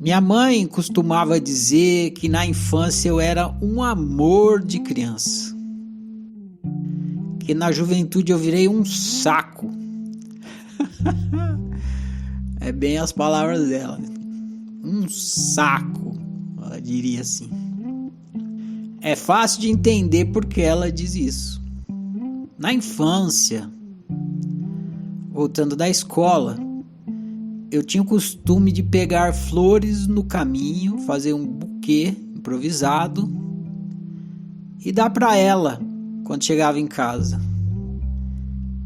Minha mãe costumava dizer que na infância eu era um amor de criança, que na juventude eu virei um saco. É bem as palavras dela. Um saco, ela diria assim. É fácil de entender porque ela diz isso. Na infância, voltando da escola, eu tinha o costume de pegar flores no caminho, fazer um buquê improvisado e dar para ela quando chegava em casa.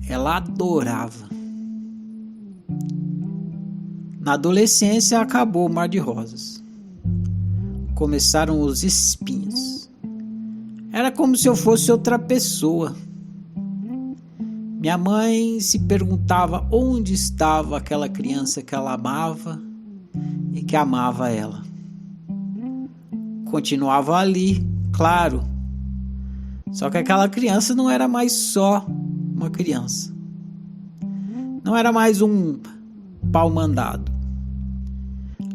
Ela adorava. Na adolescência acabou o mar de rosas. Começaram os espinhos. Era como se eu fosse outra pessoa. Minha mãe se perguntava onde estava aquela criança que ela amava e que amava ela. Continuava ali, claro. Só que aquela criança não era mais só uma criança. Não era mais um pau mandado.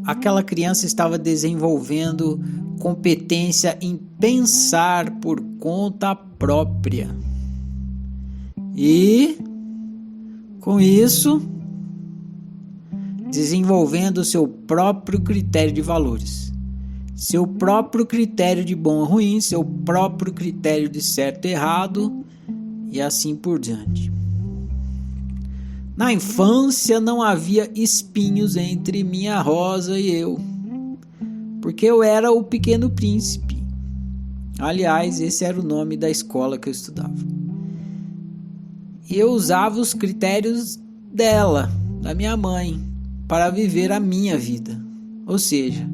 Aquela criança estava desenvolvendo competência em pensar por conta própria. E, com isso, desenvolvendo seu próprio critério de valores, seu próprio critério de bom ou ruim, seu próprio critério de certo e errado, e assim por diante. Na infância não havia espinhos entre minha Rosa e eu, porque eu era o Pequeno Príncipe. Aliás, esse era o nome da escola que eu estudava. E eu usava os critérios dela, da minha mãe, para viver a minha vida. Ou seja,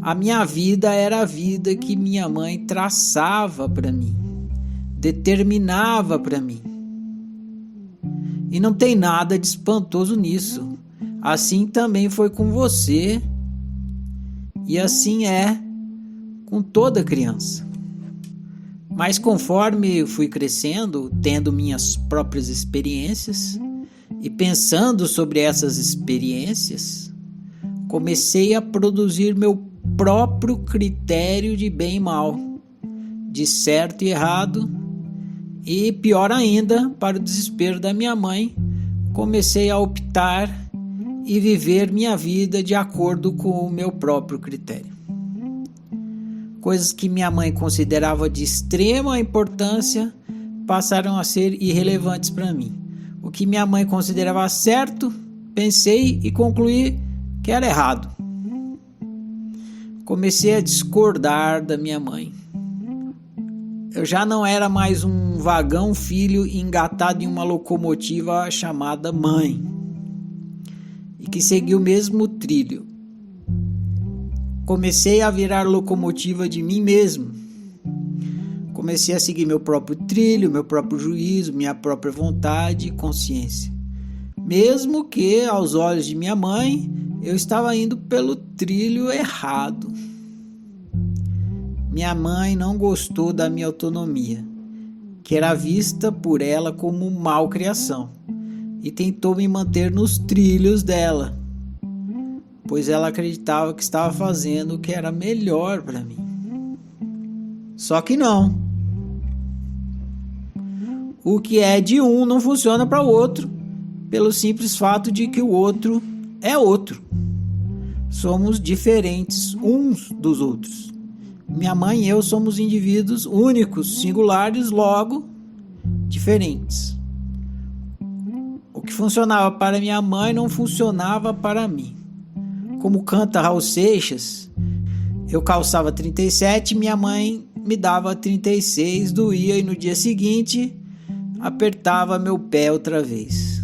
a minha vida era a vida que minha mãe traçava para mim, determinava para mim. E não tem nada de espantoso nisso. Assim também foi com você. E assim é com toda criança. Mas conforme eu fui crescendo, tendo minhas próprias experiências e pensando sobre essas experiências, comecei a produzir meu próprio critério de bem e mal, de certo e errado. E pior ainda, para o desespero da minha mãe, comecei a optar e viver minha vida de acordo com o meu próprio critério. Coisas que minha mãe considerava de extrema importância passaram a ser irrelevantes para mim. O que minha mãe considerava certo, pensei e concluí que era errado. Comecei a discordar da minha mãe. Eu já não era mais um vagão filho engatado em uma locomotiva chamada mãe e que seguia o mesmo trilho. Comecei a virar locomotiva de mim mesmo. Comecei a seguir meu próprio trilho, meu próprio juízo, minha própria vontade e consciência. Mesmo que, aos olhos de minha mãe, eu estava indo pelo trilho errado. Minha mãe não gostou da minha autonomia, que era vista por ela como malcriação, e tentou me manter nos trilhos dela, pois ela acreditava que estava fazendo o que era melhor para mim. Só que não. O que é de um não funciona para o outro, pelo simples fato de que o outro é outro. Somos diferentes uns dos outros. Minha mãe e eu somos indivíduos únicos, singulares, logo diferentes. O que funcionava para minha mãe não funcionava para mim. Como canta Raul Seixas, eu calçava 37, minha mãe me dava 36, doía e no dia seguinte apertava meu pé outra vez.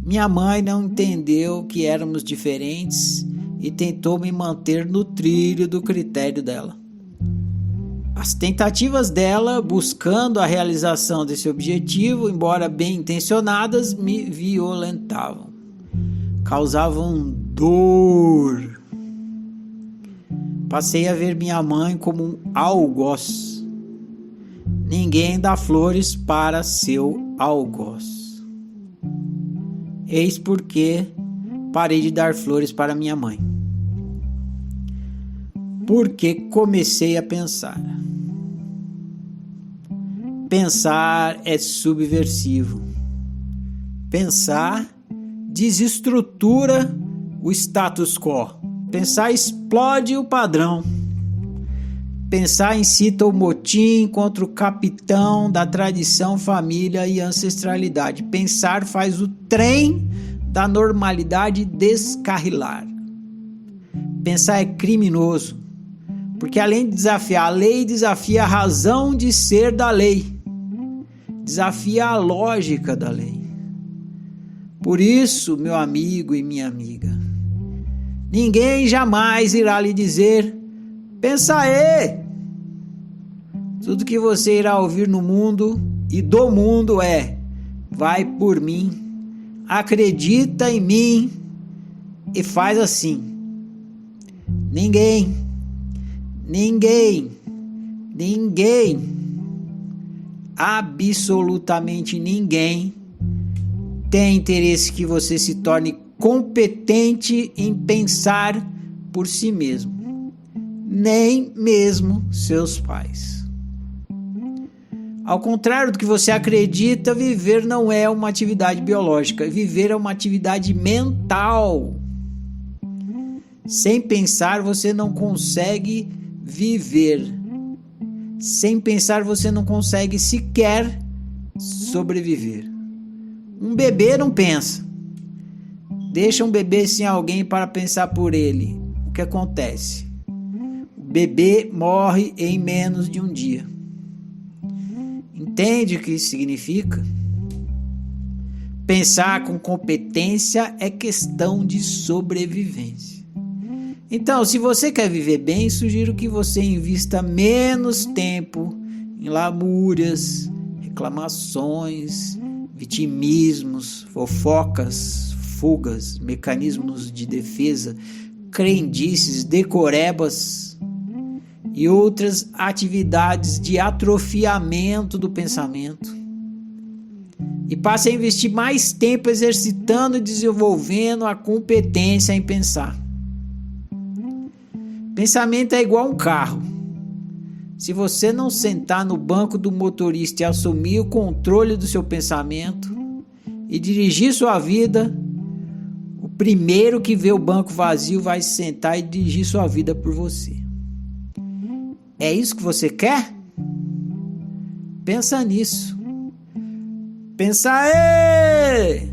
Minha mãe não entendeu que éramos diferentes e tentou me manter no trilho do critério dela. As tentativas dela, buscando a realização desse objetivo, embora bem intencionadas, me violentavam, causavam dor. Passei a ver minha mãe como um algoz. Ninguém dá flores para seu algoz. Eis porque parei de dar flores para minha mãe. Porque comecei a pensar. Pensar é subversivo. Pensar desestrutura o status quo. Pensar explode o padrão. Pensar incita o motim contra o capitão da tradição, família e ancestralidade. Pensar faz o trem da normalidade descarrilar. Pensar é criminoso, porque além de desafiar a lei, desafia a razão de ser da lei. Desafia a lógica da lei. Por isso, meu amigo e minha amiga, ninguém jamais irá lhe dizer: pensa aí. Tudo que você irá ouvir no mundo e do mundo é: vai por mim, acredita em mim e faz assim. Ninguém, absolutamente ninguém tem interesse que você se torne competente em pensar por si mesmo, nem mesmo seus pais. Ao contrário do que você acredita, viver não é uma atividade biológica, viver é uma atividade mental. Sem pensar, você não consegue viver. Sem pensar, você não consegue sequer sobreviver. Um bebê não pensa. Deixa um bebê sem alguém para pensar por ele. O que acontece? O bebê morre em menos de um dia. Entende o que isso significa? Pensar com competência é questão de sobrevivência. Então, se você quer viver bem, sugiro que você invista menos tempo em lamúrias, reclamações, vitimismos, fofocas, fugas, mecanismos de defesa, crendices, decorebas e outras atividades de atrofiamento do pensamento. E passe a investir mais tempo exercitando e desenvolvendo a competência em pensar. Pensamento é igual um carro. Se você não sentar no banco do motorista e assumir o controle do seu pensamento e dirigir sua vida, o primeiro que vê o banco vazio vai se sentar e dirigir sua vida por você. É isso que você quer? Pensa nisso. Pensa aí!